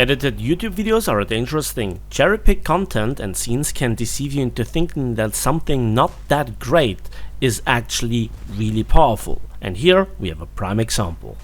Edited YouTube videos are a dangerous thing. Cherry-picked content and scenes can deceive you into thinking that something not that great is actually really powerful. And here we have a prime example.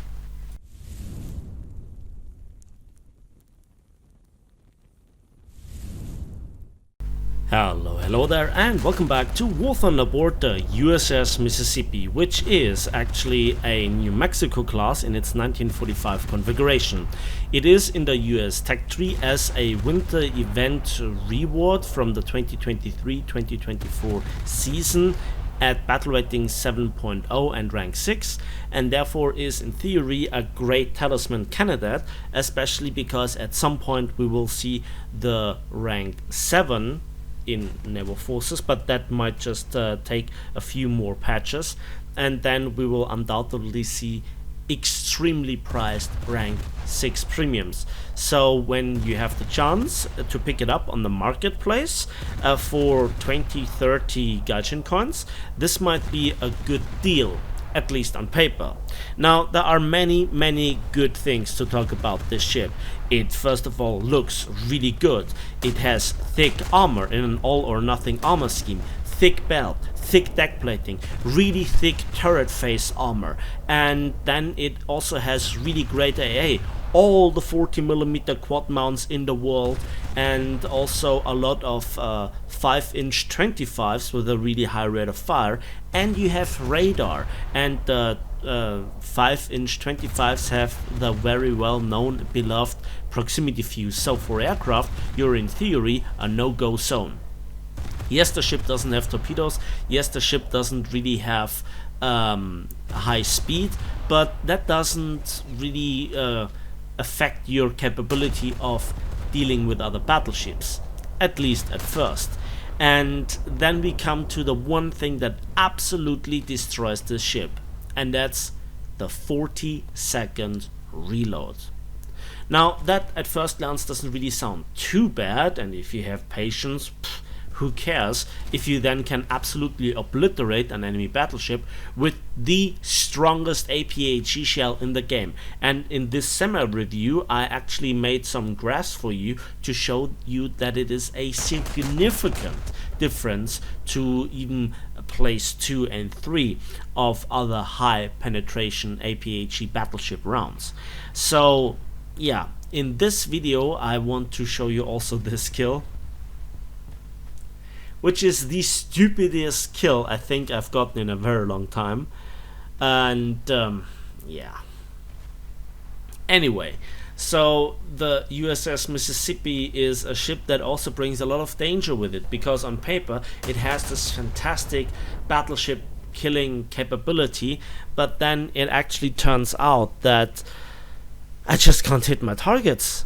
Hello there, and welcome back to War Thunder aboard the USS Mississippi, which is actually a New Mexico class in its 1945 configuration. It is in the US Tech Tree as a winter event reward from the 2023-2024 season at battle rating 7.0 and rank 6, and therefore is in theory a great talisman candidate, especially because at some point we will see the rank 7 in naval forces, but that might just take a few more patches, and then we will undoubtedly see extremely priced rank 6 premiums. So when you have the chance to pick it up on the marketplace for 20-30 Gaijin coins, this might be a good deal, at least on paper. Now there are many good things to talk about this ship. It first of all looks really good. It has thick armor in an all or nothing armor scheme, thick belt, thick deck plating, really thick turret face armor, and then it also has really great AA, all the 40mm quad mounts in the world, and also a lot of 5-inch 25s with a really high rate of fire, and you have radar, and the 5-inch 25s have the very well known beloved proximity fuse, so for aircraft you're in theory a no-go zone. Yes, the ship doesn't have torpedoes, yes, the ship doesn't really have high speed, but that doesn't really affect your capability of dealing with other battleships, at least at first. And then we come to the one thing that absolutely destroys this ship, and that's the 40-second reload. Now that at first glance doesn't really sound too bad, and if you have patience, who cares if you then can absolutely obliterate an enemy battleship with the strongest APHE shell in the game. And in this semi-review I actually made some graphs for you to show you that it is a significant difference to even place 2 and 3 of other high penetration APHE battleship rounds. So yeah, in this video I want to show you also this kill, which is the stupidest kill I think I've gotten in a very long time. And yeah. Anyway, so the USS Mississippi is a ship that also brings a lot of danger with it, because on paper it has this fantastic battleship killing capability, but then it actually turns out that I just can't hit my targets.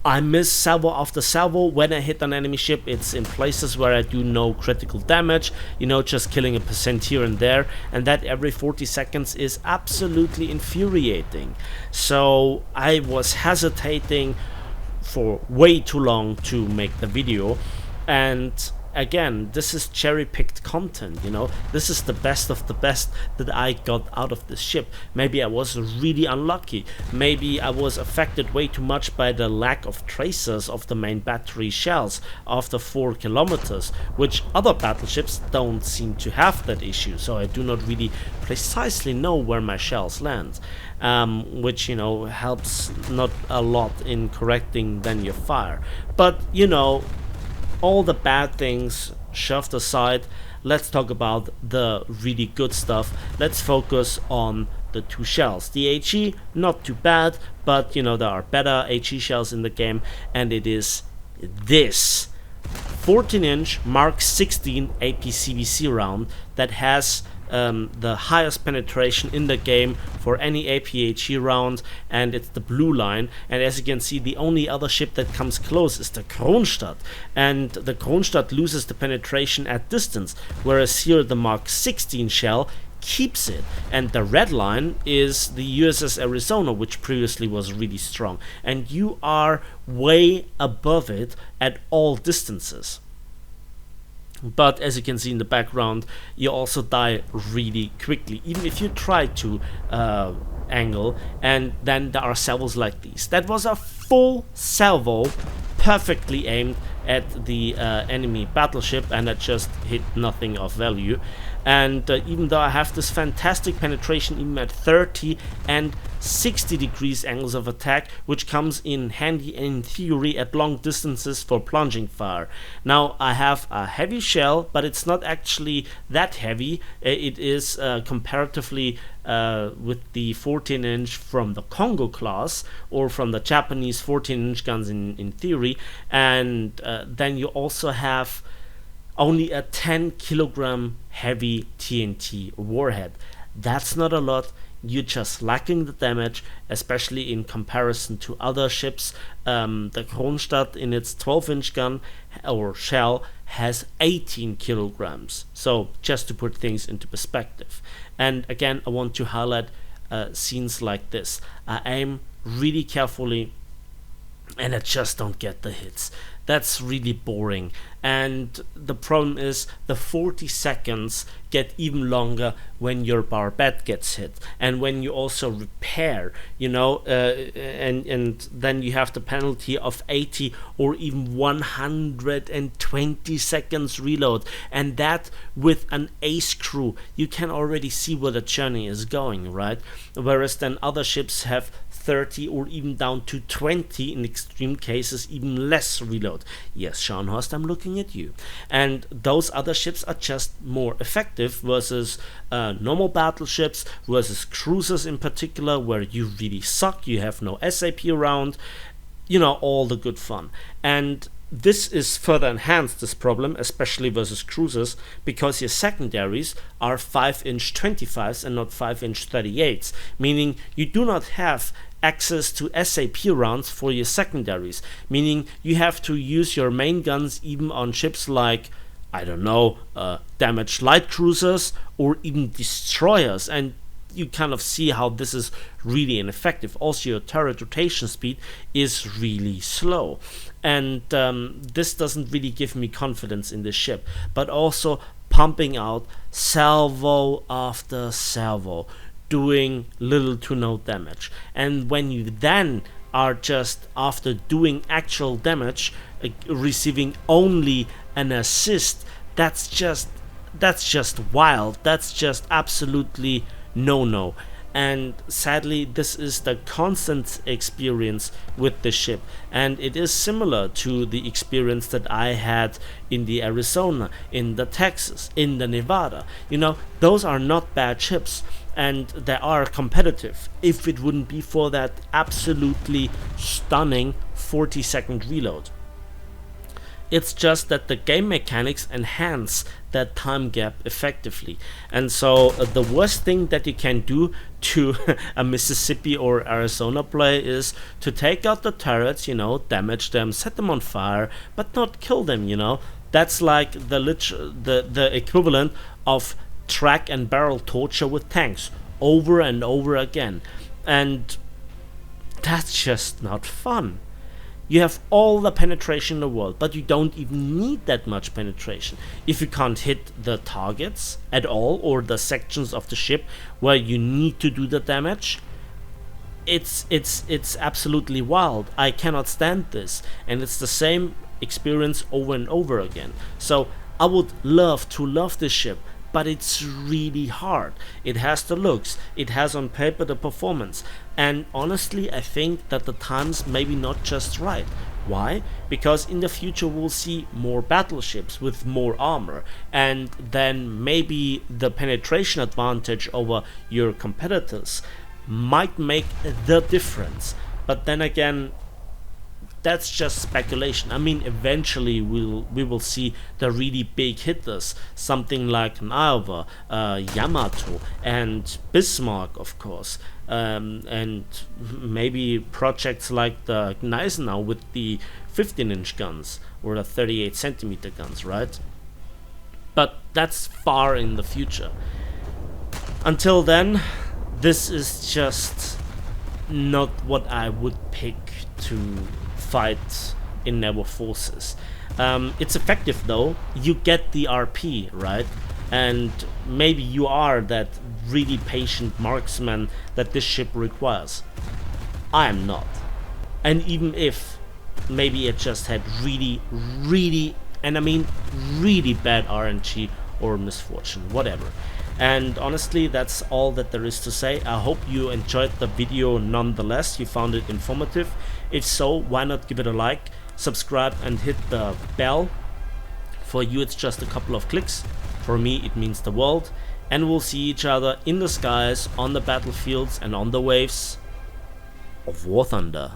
I miss salvo after salvo. When I hit an enemy ship, it's in places where I do no critical damage, you know, just killing a percent here and there, and that every 40 seconds is absolutely infuriating. So I was hesitating for way too long to make the video, and again, this is cherry-picked content, you know. This is the best of the best that I got out of this ship. Maybe I was really unlucky. Maybe I was affected way too much by the lack of tracers of the main battery shells after 4 kilometers, which other battleships don't seem to have that issue. So I do not really precisely know where my shells land, which, you know, helps not a lot in correcting then your fire. But, you know, all the bad things shoved aside, let's talk about the really good stuff. Let's focus on the 2 shells. The HE, not too bad, but you know, there are better HE shells in the game, and it is this 14-inch Mark 16 APCBC round that has the highest penetration in the game for any APHE round, and it's the blue line. And as you can see, the only other ship that comes close is the Kronstadt, and the Kronstadt loses the penetration at distance, whereas here the Mark 16 shell keeps it. And the red line is the USS Arizona, which previously was really strong, and you are way above it at all distances. But as you can see in the background, you also die really quickly. Even if you try to angle, and then there are salvos like these. That was a full salvo, perfectly aimed at the enemy battleship, and it just hit nothing of value. And even though I have this fantastic penetration even at 30 and 60 degrees angles of attack, which comes in handy in theory at long distances for plunging fire. Now I have a heavy shell, but it's not actually that heavy. It is comparatively with the 14-inch from the Congo class, or from the Japanese 14-inch guns in theory. And then you also have only a 10 kilogram heavy TNT warhead. That's not a lot. You're just lacking the damage, especially in comparison to other ships. The Kronstadt in its 12-inch gun or shell has 18 kilograms. So just to put things into perspective. And again, I want to highlight scenes like this. I aim really carefully and I just don't get the hits. That's really boring. And the problem is the 40 seconds get even longer when your barbette gets hit, and when you also repair, and then you have the penalty of 80 or even 120 seconds reload, and that with an ace crew you can already see where the journey is going, right? Whereas then other ships have 30 or even down to 20, in extreme cases even less reload. Yes, Scharnhorst, I'm looking at you. And those other ships are just more effective versus normal battleships, versus cruisers in particular, where you really suck, you have no SAP around, all the good fun. And this is further enhanced, this problem, especially versus cruisers, because your secondaries are 5-inch 25s and not 5-inch 38s, meaning you do not have access to SAP rounds for your secondaries, meaning you have to use your main guns even on ships like, damaged light cruisers or even destroyers, and you kind of see how this is really ineffective. Also, your turret rotation speed is really slow, and this doesn't really give me confidence in this ship. But also pumping out salvo after salvo, doing little to no damage, and when you then are just, after doing actual damage, receiving only an assist, that's just wild. That's just absolutely no. And sadly, this is the constant experience with the ship, and it is similar to the experience that I had in the Arizona, in the Texas, in the Nevada. Those are not bad ships, and they are competitive, if it wouldn't be for that absolutely stunning 40-second reload. It's just that the game mechanics enhance that time gap effectively. And so the worst thing that you can do to a Mississippi or Arizona play is to take out the turrets, damage them, set them on fire, but not kill them, That's like the equivalent of track and barrel torture with tanks over and over again. And that's just not fun. You have all the penetration in the world, but you don't even need that much penetration. If you can't hit the targets at all, or the sections of the ship where you need to do the damage, it's absolutely wild. I cannot stand this, and it's the same experience over and over again. So I would love to love this ship, but it's really hard. It has the looks, it has on paper the performance, and honestly I think that the time's maybe not just right. Why? Because in the future we'll see more battleships with more armor, and then maybe the penetration advantage over your competitors might make the difference. But then again, that's just speculation. I mean, eventually we will see the really big hitters, something like Iowa, Yamato, and Bismarck, of course, and maybe projects like the Gneisenau with the 15-inch guns or the 38 centimeter guns, right? But that's far in the future. Until then, this is just not what I would pick to fight in naval forces. It's effective though. You get the RP, right? and maybe you are that really patient marksman that this ship requires. I am not. And even if maybe it just had really, and I mean really bad RNG or misfortune, whatever. And honestly, that's all that there is to say. I hope you enjoyed the video nonetheless, you found it informative. If so, why not give it a like, subscribe and hit the bell. For you it's just a couple of clicks, for me it means the world. And we'll see each other in the skies, on the battlefields and on the waves of War Thunder.